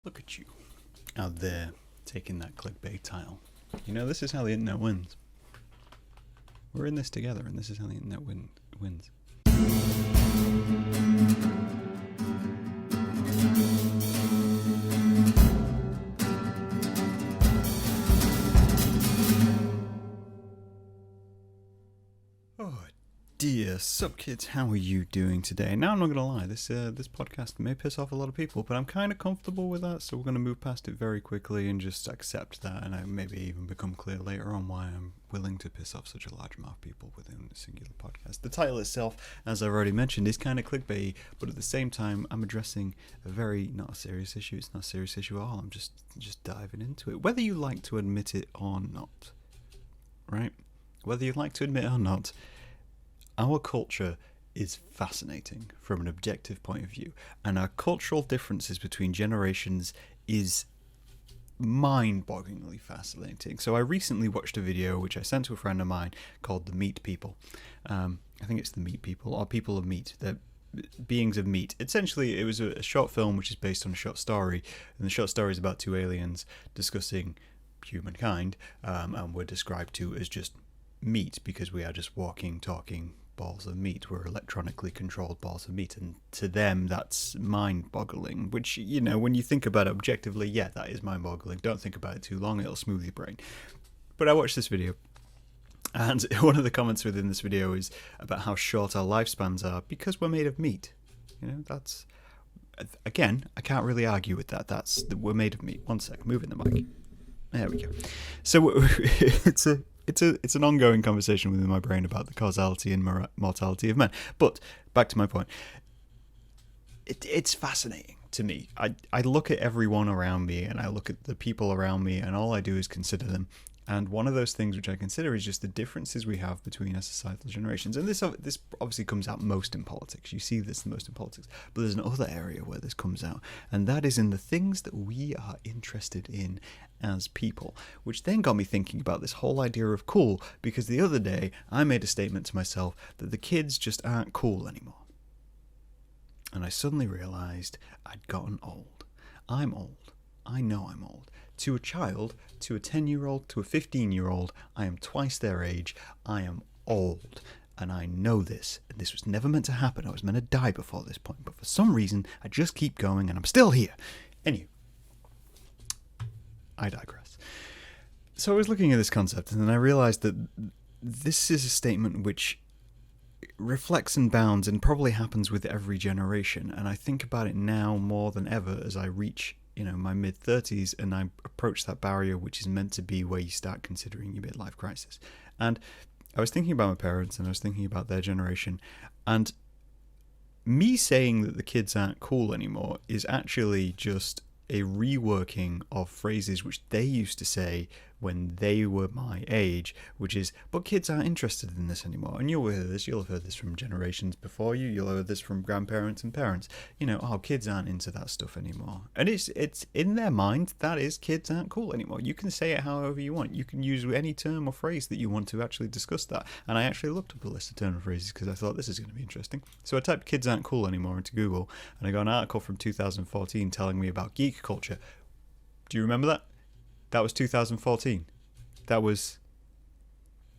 Look at you out there taking that clickbait title. You know, this is how the internet wins. We're in this together, and this is how the internet wins. Oh dear, sup kids, how are you doing today? Now I'm not gonna lie, this podcast may piss off a lot of people, but I'm kind of comfortable with that, so we're gonna move past it very quickly and just accept that, and I maybe even become clear later on why I'm willing to piss off such a large amount of people within a singular podcast. The title itself, as I've already mentioned, is kind of clickbaity, but at the same time, I'm addressing a very not a serious issue. It's not a serious issue at all. I'm just diving into it, whether you like to admit it or not. Right? Whether you like to admit it or not. Our culture is fascinating from an objective point of view, and our cultural differences between generations is mind-bogglingly fascinating. So I recently watched a video which I sent to a friend of mine called The Meat People. I think it's The Meat People, or People of Meat. They're beings of meat. Essentially, it was a short film which is based on a short story, and the short story is about two aliens discussing humankind, and we're described to as just meat because we are just walking, talking balls of meat. We're electronically controlled balls of meat, and to them that's mind-boggling, which, you know, when you think about it objectively, yeah, that is mind-boggling. Don't think about it too long, it'll smooth your brain. But I watched this video, and one of the comments within this video is about how short our lifespans are because we're made of meat. You know, that's, again, I can't really argue with that. We're made of meat. One sec, moving the mic. There we go. So it's an ongoing conversation within my brain about the causality and mortality of men. But back to my point. It's fascinating to me. I look at everyone around me, and I look at the people around me, and all I do is consider them. And one of those things which I consider is just the differences we have between our societal generations. And this obviously comes out most in politics. You see this the most in politics. But there's another area where this comes out, and that is in the things that we are interested in as people, which then got me thinking about this whole idea of cool, because the other day I made a statement to myself that the kids just aren't cool anymore. And I suddenly realised I'd gotten old. I'm old. I know I'm old. To a child, to a 10-year-old, to a 15-year-old, I am twice their age. I am old. And I know this. And this was never meant to happen. I was meant to die before this point. But for some reason, I just keep going and I'm still here. Anyway, I digress. So I was looking at this concept, and then I realised that this is a statement which reflects and bounds and probably happens with every generation. And I think about it now more than ever as I reach, my mid-30s, and I approach that barrier which is meant to be where you start considering your midlife crisis. And I was thinking about my parents, and I was thinking about their generation, and me saying that the kids aren't cool anymore is actually just a reworking of phrases which they used to say when they were my age, which is, but kids aren't interested in this anymore. And you'll have heard this from generations before you, you'll have heard this from grandparents and parents. Kids aren't into that stuff anymore. And it's in their mind, that is, kids aren't cool anymore. You can say it however you want. You can use any term or phrase that you want to actually discuss that. And I actually looked up a list of term and phrases because I thought this is going to be interesting. So I typed kids aren't cool anymore into Google, and I got an article from 2014 telling me about geek culture. Do you remember that? That was 2014. That was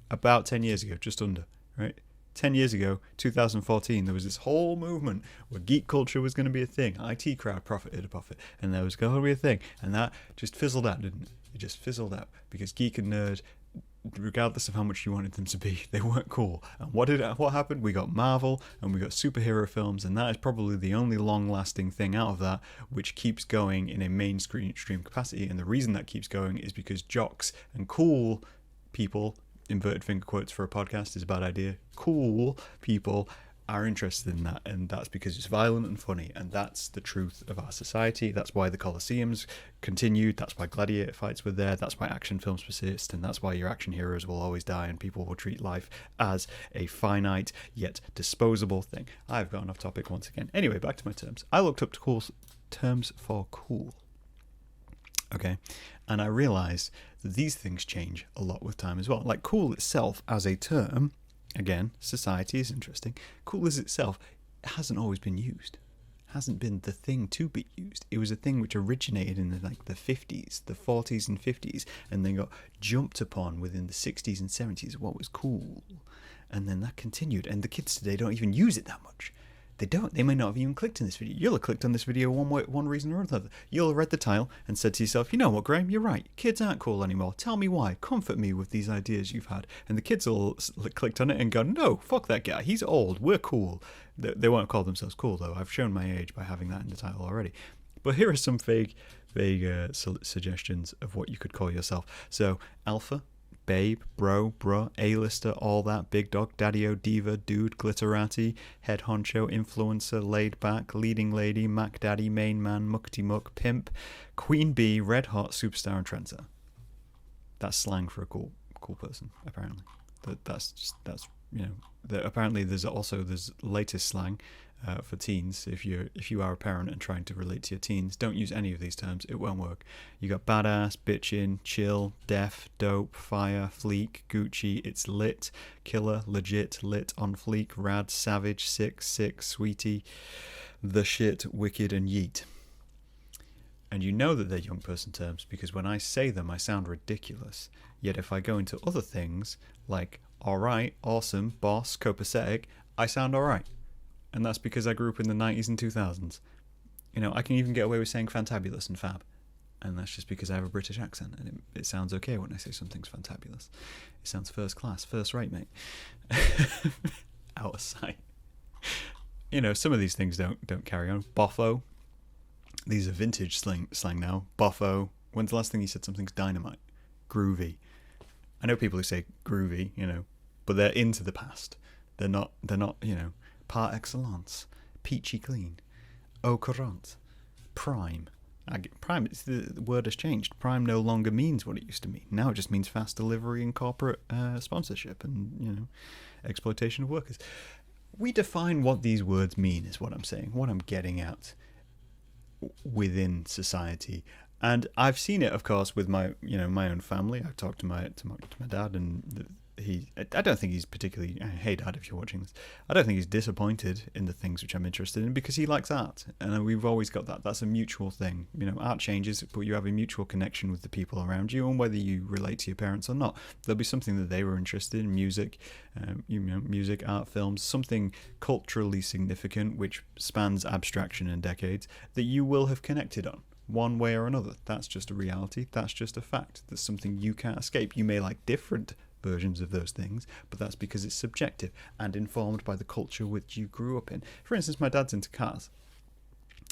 about 10 years ago, just under, right? 10 years ago, 2014, there was this whole movement where geek culture was going to be a thing. IT crowd profited off it, and there was going to be a thing. And that just fizzled out, didn't it? It just fizzled out because geek and nerd, regardless of how much you wanted them to be, they weren't cool. And what happened? We got Marvel and we got superhero films, and that is probably the only long-lasting thing out of that which keeps going in a mainstream capacity. And the reason that keeps going is because jocks and cool people, inverted finger quotes for a podcast is a bad idea, cool people are interested in that, and that's because it's violent and funny, and that's the truth of our society. That's why the Colosseums continued, that's why gladiator fights were there, that's why action films persist, and that's why your action heroes will always die and people will treat life as a finite yet disposable thing. I've gotten off topic once again. Anyway, back to my terms. I looked up terms for cool. Okay, and I realized that these things change a lot with time as well. Like cool itself as a term, again, society is interesting. Cool as itself hasn't always been used. hasn't been the thing to be used. It was a thing which originated in the 50s, the 40s and 50s, and then got jumped upon within the 60s and 70s, what was cool. And then that continued, and the kids today don't even use it that much. They don't. They may not have even clicked in this video. You'll have clicked on this video one reason or another. You'll have read the title and said to yourself, you know what, Graham, you're right. Kids aren't cool anymore. Tell me why. Comfort me with these ideas you've had. And the kids will clicked on it and go, no, fuck that guy. He's old. We're cool. They won't call themselves cool, though. I've shown my age by having that in the title already. But here are some vague suggestions of what you could call yourself. So, alpha, babe, bro, bruh, A-lister, all that, big dog, daddy-o, diva, dude, glitterati, head honcho, influencer, laid back, leading lady, mac daddy, main man, muckety muck, pimp, queen bee, red hot, superstar, and trendsetter. That's slang for a cool person, apparently. That's apparently there's latest slang for teens. If you are a parent and trying to relate to your teens, don't use any of these terms. It won't work. You got badass, bitchin', chill, def, dope, fire, fleek, Gucci, it's lit, killer, legit, lit, on fleek, rad, savage, sick, sweetie, the shit, wicked, and yeet. And you know that they're young person terms because when I say them, I sound ridiculous. Yet if I go into other things like alright, awesome, boss, copacetic, I sound alright. And that's because I grew up in the 90s and 2000s. I can even get away with saying fantabulous and fab. And that's just because I have a British accent, and it sounds okay when I say something's fantabulous. It sounds first class, first rate, mate. Out of sight. Some of these things don't carry on. Boffo. These are vintage slang now. Boffo. When's the last thing you said something's dynamite? Groovy. I know people who say groovy, but they're into the past. They're not, par excellence, peachy clean, au courant, prime. Prime, the word has changed. Prime no longer means what it used to mean. Now it just means fast delivery and corporate sponsorship and, exploitation of workers. We define what these words mean is what I'm saying, what I'm getting at within society. And I've seen it, of course, with my own family. I've talked to my dad, and I don't think he's particularly, hey dad, if you're watching this, I don't think he's disappointed in the things which I'm interested in because he likes art, and we've always got that. That's a mutual thing. Art changes, but you have a mutual connection with the people around you, and whether you relate to your parents or not, there'll be something that they were interested in, music, music, art, films, something culturally significant which spans abstraction and decades that you will have connected on. One way or another. That's just a reality. That's just a fact. That's something you can't escape. You may like different versions of those things, but that's because it's subjective and informed by the culture which you grew up in. For instance, my dad's into cars.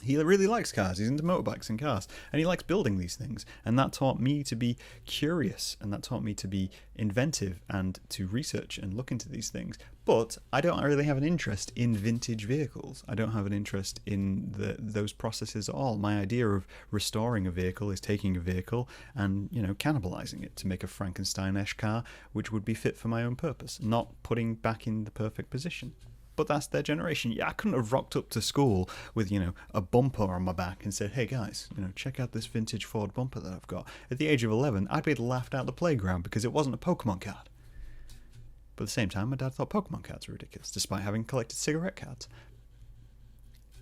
He really likes cars. He's into motorbikes and cars, and he likes building these things. And that taught me to be curious, and that taught me to be inventive and to research and look into these things. But I don't really have an interest in vintage vehicles. I don't have an interest in those processes at all. My idea of restoring a vehicle is taking a vehicle and, cannibalizing it to make a Frankenstein-esque car, which would be fit for my own purpose, not putting back in the perfect position. But that's their generation. Yeah, I couldn't have rocked up to school with, a bumper on my back and said, hey guys, check out this vintage Ford bumper that I've got. At the age of 11, I'd be laughed out the playground because it wasn't a Pokemon card. But at the same time, my dad thought Pokemon cards were ridiculous, despite having collected cigarette cards.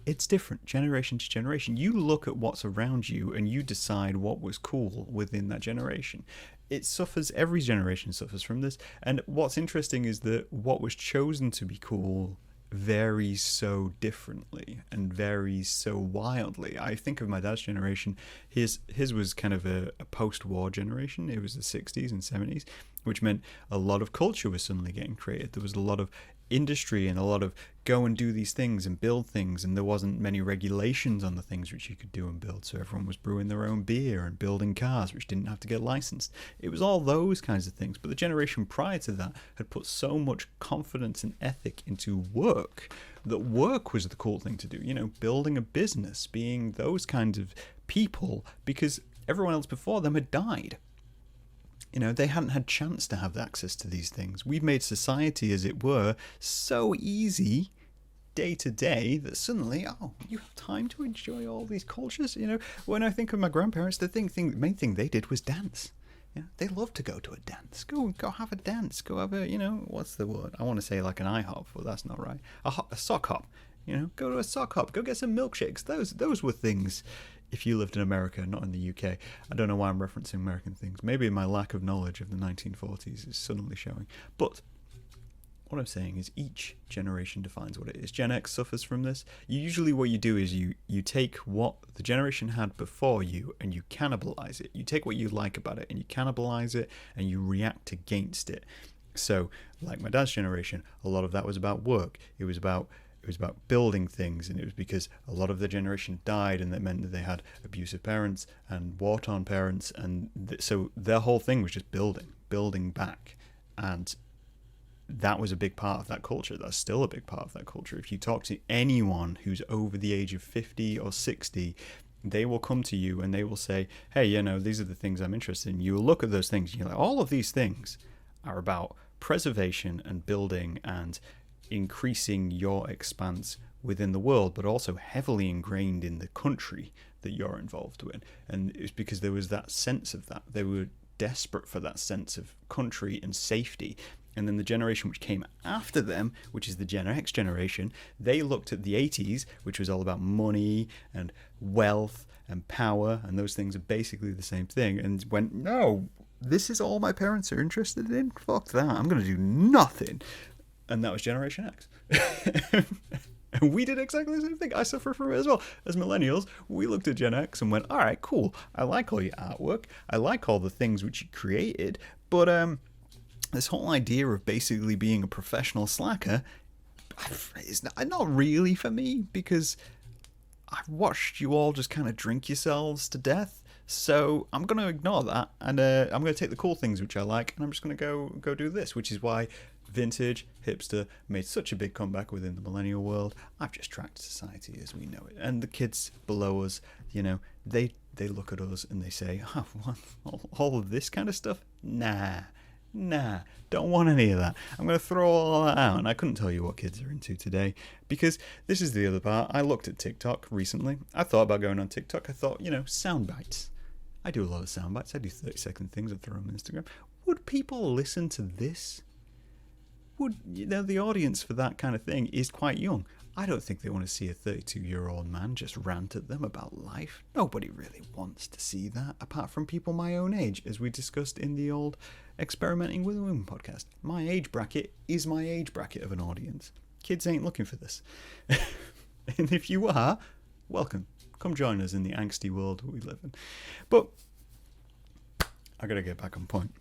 It's different, generation to generation. You look at what's around you and you decide what was cool within that generation. It suffers, every generation suffers from this. And what's interesting is that what was chosen to be cool varies so differently and varies so wildly. I think of my dad's generation. His was kind of a post-war generation. It was the 60s and 70s, which meant a lot of culture was suddenly getting created. There was a lot of industry and a lot of go and do these things and build things, and there wasn't many regulations on the things which you could do and build, so everyone was brewing their own beer and building cars which didn't have to get licensed. It was all those kinds of things. But the generation prior to that had put so much confidence and ethic into work that work was the cool thing to do, building a business, being those kinds of people, because everyone else before them had died. They hadn't had chance to have access to these things. We've made society, as it were, so easy day to day that suddenly, you have time to enjoy all these cultures. When I think of my grandparents, the main thing they did was dance. They loved to go to a dance. Go have a dance. Go have a, what's the word? I want to say like an IHOP, but that's not right. A sock hop. Go to a sock hop, go get some milkshakes. Those were things if you lived in America, not in the UK. I don't know why I'm referencing American things. Maybe my lack of knowledge of the 1940s is suddenly showing. But what I'm saying is each generation defines what it is. Gen X suffers from this. Usually what you do is you take what the generation had before you and you cannibalize it. You take what you like about it and you cannibalize it and you react against it. So, like my dad's generation, a lot of that was about work. It was about building things, and it was because a lot of the generation died, and that meant that they had abusive parents and war-torn parents, and so their whole thing was just building back, and that was a big part of that culture. That's still a big part of that culture. If you talk to anyone who's over the age of 50 or 60, they will come to you and they will say, hey, these are the things I'm interested in. You will look at those things and you're like, all of these things are about preservation and building and increasing your expanse within the world, but also heavily ingrained in the country that you're involved with. And it's because there was that sense of that. They were desperate for that sense of country and safety. And then the generation which came after them, which is the Gen X generation, they looked at the 80s, which was all about money and wealth and power, and those things are basically the same thing, and went, no, this is all my parents are interested in? Fuck that, I'm going to do nothing. And that was Generation X. And we did exactly the same thing. I suffer from it as well. As millennials, we looked at Gen X and went, all right, cool, I like all your artwork, I like all the things which you created, but this whole idea of basically being a professional slacker is not really for me, because I've watched you all just kind of drink yourselves to death. So I'm going to ignore that, and I'm going to take the cool things which I like, and I'm just going to go do this, which is why vintage, hipster made such a big comeback within the millennial world. I've just tracked society as we know it. And the kids below us, they look at us and they say, oh, all of this kind of stuff? Nah, don't want any of that. I'm going to throw all that out. And I couldn't tell you what kids are into today, because this is the other part. I looked at TikTok recently. I thought about going on TikTok. I thought, sound bites. I do a lot of sound bites. I do 30-second things. I throw them on Instagram. Would people listen to this? The audience for that kind of thing is quite young. I don't think they want to see a 32-year-old man just rant at them about life. Nobody really wants to see that, apart from people my own age, as we discussed in the old Experimenting with Women podcast. My age bracket is my age bracket of an audience. Kids ain't looking for this. And if you are, welcome. Come join us in the angsty world we live in. But I gotta get back on point.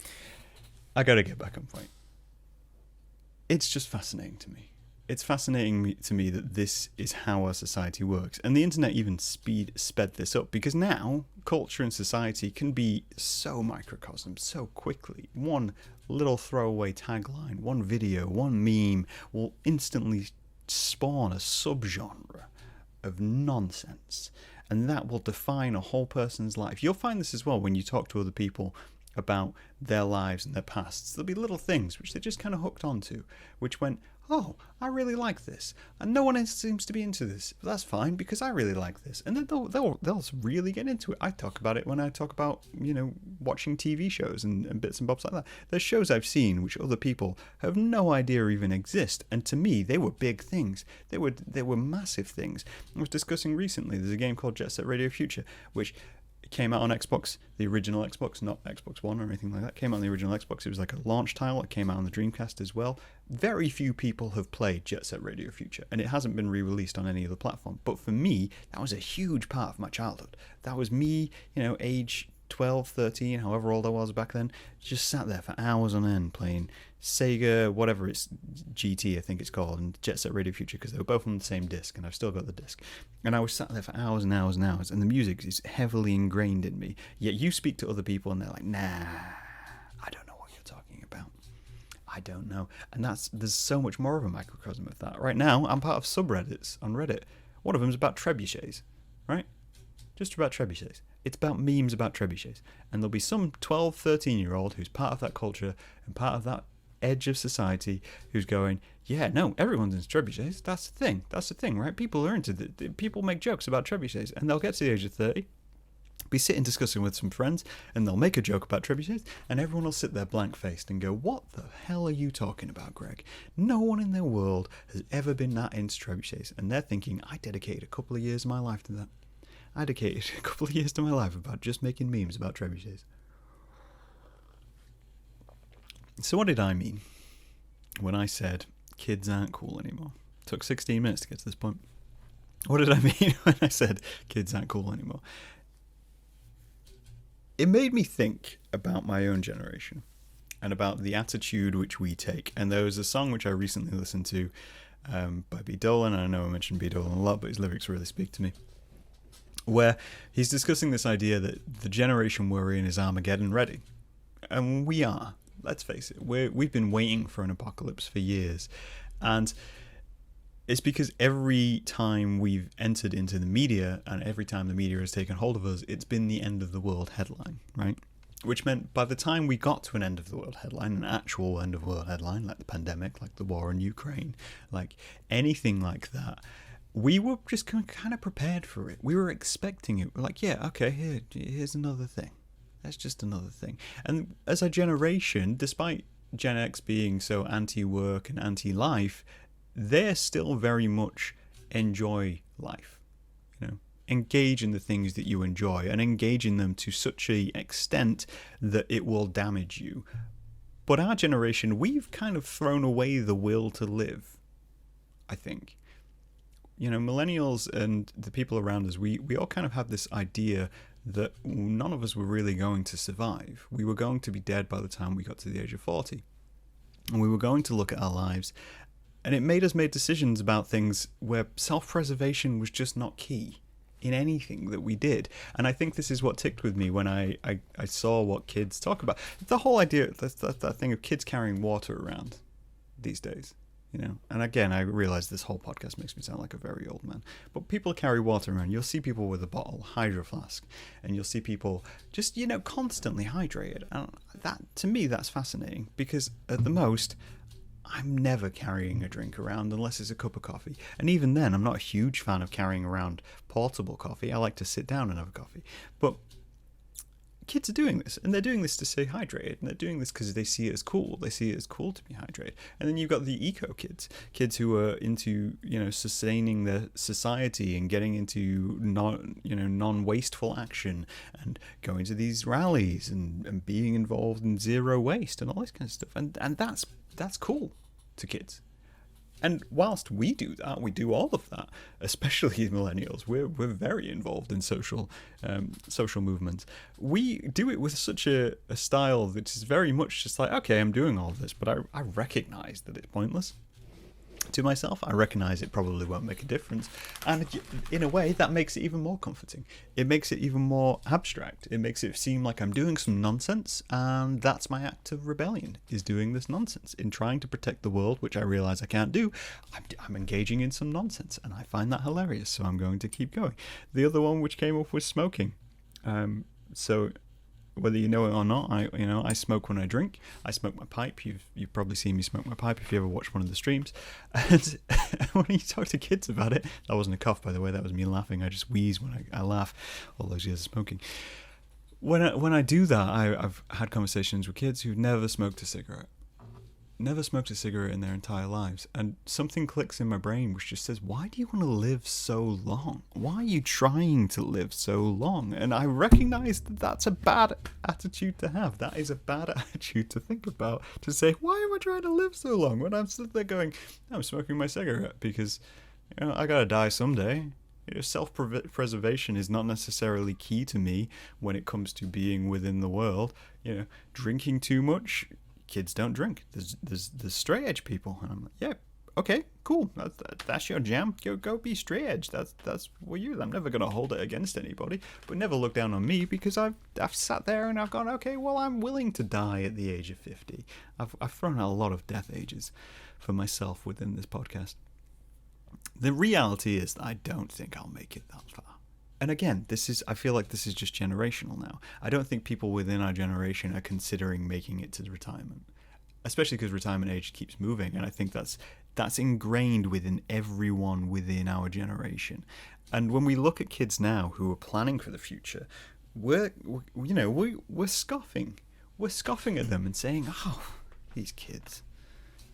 It's just fascinating to me. It's fascinating to me that this is how our society works. And the internet even sped this up, because now culture and society can be so microcosm so quickly. One little throwaway tagline, one video, one meme will instantly spawn a subgenre of nonsense. And that will define a whole person's life. You'll find this as well when you talk to other people about their lives and their pasts. There'll be little things which they just kind of hooked onto, which went, oh, I really like this, and no one else seems to be into this, but that's fine because I really like this. And then they'll really get into it. I talk about it when I talk about watching TV shows and bits and bobs like that. There's shows I've seen which other people have no idea even exist, and to me they were big things. They were massive things. I was discussing recently, there's a game called Jet Set Radio Future, which came out on Xbox, the original Xbox, not Xbox One or anything like that. Came out on the original Xbox. It was like a launch title. It came out on the Dreamcast as well. Very few people have played Jet Set Radio Future, and it hasn't been re-released on any other platform. But for me, that was a huge part of my childhood. That was me, age 12, 13, however old I was back then, just sat there for hours on end playing Sega, whatever it's, GT I think it's called, and Jet Set Radio Future, because they were both on the same disc, and I've still got the disc. And I was sat there for hours and hours and hours, and the music is heavily ingrained in me. Yet you speak to other people and they're like, nah, I don't know what you're talking about. I don't know. And there's so much more of a microcosm of that. Right now, I'm part of subreddits on Reddit. One of them is about trebuchets, right? Just about trebuchets. It's about memes about trebuchets. And there'll be some 12, 13-year-old who's part of that culture and part of that edge of society who's going, yeah, no, everyone's into trebuchets. That's the thing, right? People are into people make jokes about trebuchets, and they'll get to the age of 30 be sitting discussing with some friends, and they'll make a joke about trebuchets, and everyone will sit there blank-faced and go, "What the hell are you talking about, Greg? No one in their world has ever been that into trebuchets." And they're thinking, I dedicated a couple of years of my life to that. I dedicated a couple of years to my life about just making memes about trebuchets. So what did I mean when I said kids aren't cool anymore? It took 16 minutes to get to this point. What did I mean when I said kids aren't cool anymore? It made me think about my own generation and about the attitude which we take. And there was a song which I recently listened to by B. Dolan. I know I mentioned B. Dolan a lot, but his lyrics really speak to me. Where he's discussing this idea that the generation we're in is Armageddon ready. And we are. Let's face it. We've been waiting for an apocalypse for years. And it's because every time we've entered into the media and every time the media has taken hold of us, it's been the end of the world headline, right? Which meant by the time we got to an end of the world headline, an actual end of the world headline, like the pandemic, like the war in Ukraine, like anything like that, we were just kind of prepared for it. We were expecting it. We're like, yeah, okay, here's another thing. That's just another thing. And as a generation, despite Gen X being so anti-work and anti-life, they still very much enjoy life, engage in the things that you enjoy and engage in them to such an extent that it will damage you. But our generation, we've kind of thrown away the will to live, I think. Millennials and the people around us, we all kind of have this idea that none of us were really going to survive. We were going to be dead by the time we got to the age of 40. And we were going to look at our lives, and it made us make decisions about things where self-preservation was just not key in anything that we did. And I think this is what ticked with me when I saw what kids talk about. The whole idea, that thing of kids carrying water around these days. And again, I realize this whole podcast makes me sound like a very old man, but people carry water around. You'll see people with a bottle, hydro flask, and you'll see people just, constantly hydrated. And that, to me, that's fascinating because at the most, I'm never carrying a drink around unless it's a cup of coffee. And even then, I'm not a huge fan of carrying around portable coffee. I like to sit down and have a coffee. But kids are doing this, and they're doing this to stay hydrated, and they're doing this because they see it as cool. They see it as cool to be hydrated. And then you've got the eco kids who are into, sustaining their society and getting into non-wasteful action and going to these rallies and being involved in zero waste and all this kind of stuff. And that's cool to kids. And whilst we do that, we do all of that, especially millennials. We're very involved in social movements. We do it with such a style that is very much just like, okay, I'm doing all of this, but I recognize that it's pointless. To myself, I recognize it probably won't make a difference, and in a way that makes it even more comforting. It makes it even more abstract. It makes it seem like I'm doing some nonsense, and that's my act of rebellion, is doing this nonsense in trying to protect the world, which I realize I can't do. I'm engaging in some nonsense, and I find that hilarious, so I'm going to keep going. The other one which came up was smoking. So whether you know it or not, I smoke when I drink. I smoke my pipe. You've probably seen me smoke my pipe if you ever watched one of the streams. And when you talk to kids about it, that wasn't a cough, by the way. That was me laughing. I just wheeze when I laugh. All those years of smoking. When I do that, I've had conversations with kids who've never smoked a cigarette in their entire lives, and something clicks in my brain which just says, why do you want to live so long? Why are you trying to live so long? And I recognize that that's a bad attitude to have. That is a bad attitude to think about, to say, why am I trying to live so long when I'm sitting there going, I'm smoking my cigarette because I gotta die someday. Self-preservation is not necessarily key to me when it comes to being within the world. Drinking too much, kids don't drink. There's straight edge people, and I'm like, yeah, okay, cool. That's your jam. Go be straight edge. That's what you. I'm never gonna hold it against anybody, but never look down on me because I've sat there and I've gone, okay, well, I'm willing to die at the age of 50. I've thrown out a lot of death ages for myself within this podcast. The reality is that I don't think I'll make it that far. And again, I feel like this is just generational now. I don't think people within our generation are considering making it to retirement, especially because retirement age keeps moving. And I think that's ingrained within everyone within our generation. And when we look at kids now who are planning for the future, we're scoffing. We're scoffing at them and saying, oh, these kids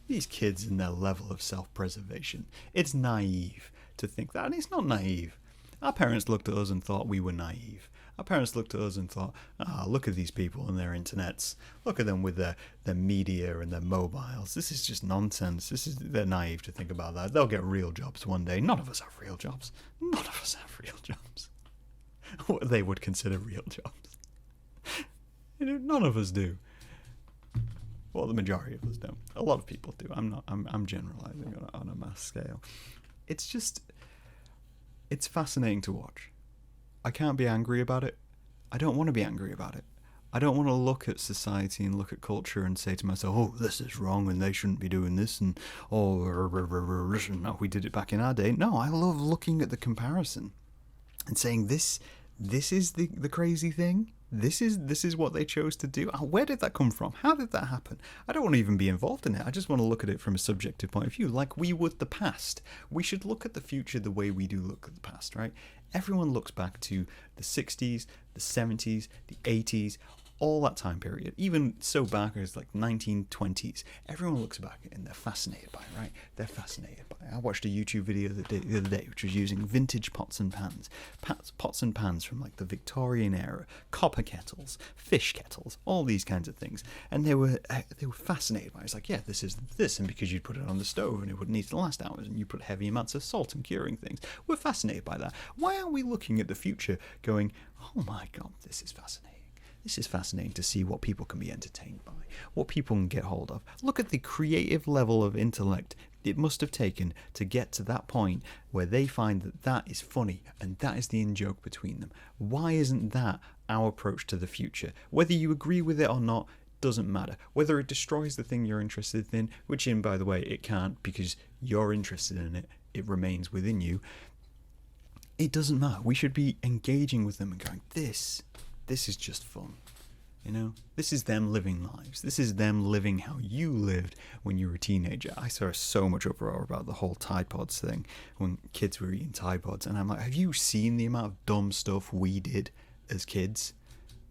and their level of self-preservation. It's naive to think that, and it's not naive. Our parents looked at us and thought we were naive. Our parents looked at us and thought, look at these people and their internets. Look at them with their media and their mobiles. This is just nonsense. They're naive to think about that. They'll get real jobs one day. None of us have real jobs. None of us have real jobs. What they would consider real jobs. None of us do. Well, the majority of us don't. A lot of people do. I'm generalizing on a mass scale. It's fascinating to watch. I can't be angry about it. I don't want to be angry about it. I don't want to look at society and look at culture and say to myself, oh, this is wrong and they shouldn't be doing this, and no, we did it back in our day. No, I love looking at the comparison and saying this is the crazy thing. This is what they chose to do. Where did that come from? How did that happen? I don't want to even be involved in it. I just want to look at it from a subjective point of view, like we would the past. We should look at the future the way we do look at the past, right? Everyone looks back to the 60s, the 70s, the 80s, all that time period, even so back as like 1920s. Everyone looks back and they're fascinated by it, right? They're fascinated by it. I watched a YouTube video the other day which was using vintage pots and pans. Pots and pans from like the Victorian era, copper kettles, fish kettles, all these kinds of things. And they were fascinated by it. It's like, yeah, this is this, and because you'd put it on the stove and it wouldn't need to last hours, and you put heavy amounts of salt in curing things. We're fascinated by that. Why aren't we looking at the future going, oh my God, this is fascinating. This is fascinating to see what people can be entertained by, what people can get hold of. Look at the creative level of intellect it must have taken to get to that point where they find that that is funny and that is the in-joke between them. Why isn't that our approach to the future? Whether you agree with it or not doesn't matter. Whether it destroys the thing you're interested in, which by the way, it can't because you're interested in it, it remains within you. It doesn't matter. We should be engaging with them and going, this is just fun. This is them living lives. This is them living how you lived when you were a teenager. I saw so much uproar about the whole Tide Pods thing when kids were eating Tide Pods. And I'm like, have you seen the amount of dumb stuff we did as kids?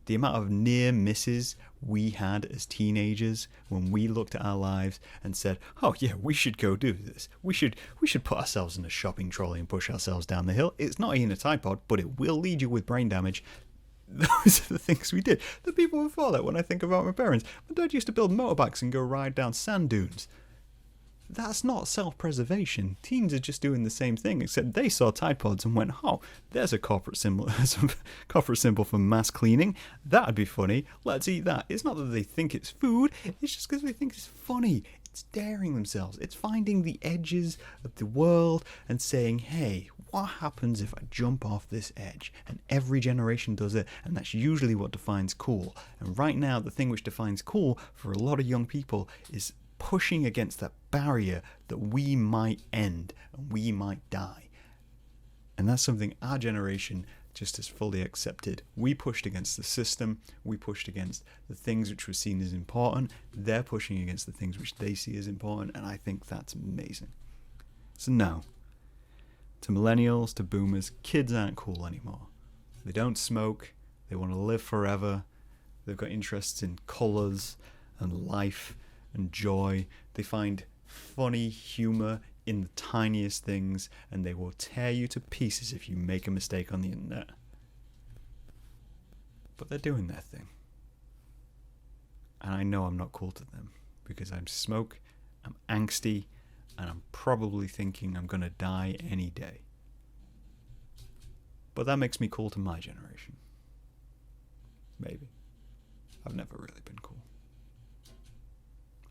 The amount of near misses we had as teenagers when we looked at our lives and said, oh yeah, we should go do this. We should put ourselves in a shopping trolley and push ourselves down the hill. It's not eating a Tide Pod, but it will lead you with brain damage. Those are the things we did. The people before that, when I think about my parents, my dad used to build motorbikes and go ride down sand dunes. That's not self-preservation. Teens are just doing the same thing, except they saw Tide Pods and went, oh, there's a corporate symbol for mass cleaning. That'd be funny. Let's eat that. It's not that they think it's food. It's just because they think it's funny. It's daring themselves. It's finding the edges of the world and saying, hey, what happens if I jump off this edge? And every generation does it, and that's usually what defines cool. And right now, the thing which defines cool for a lot of young people is pushing against that barrier that we might end and we might die. And that's something our generation just has fully accepted. We pushed against the system. We pushed against the things which were seen as important. They're pushing against the things which they see as important, and I think that's amazing. So no, to millennials, to boomers, kids aren't cool anymore. They don't smoke. They want to live forever. They've got interests in colours and life and joy. They find funny humour in the tiniest things, and they will tear you to pieces if you make a mistake on the internet. But they're doing their thing. And I know I'm not cool to them because I'm smoke, I'm angsty, and I'm probably thinking I'm going to die any day. But that makes me cool to my generation. Maybe. I've never really been cool.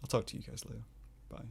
I'll talk to you guys later. Bye.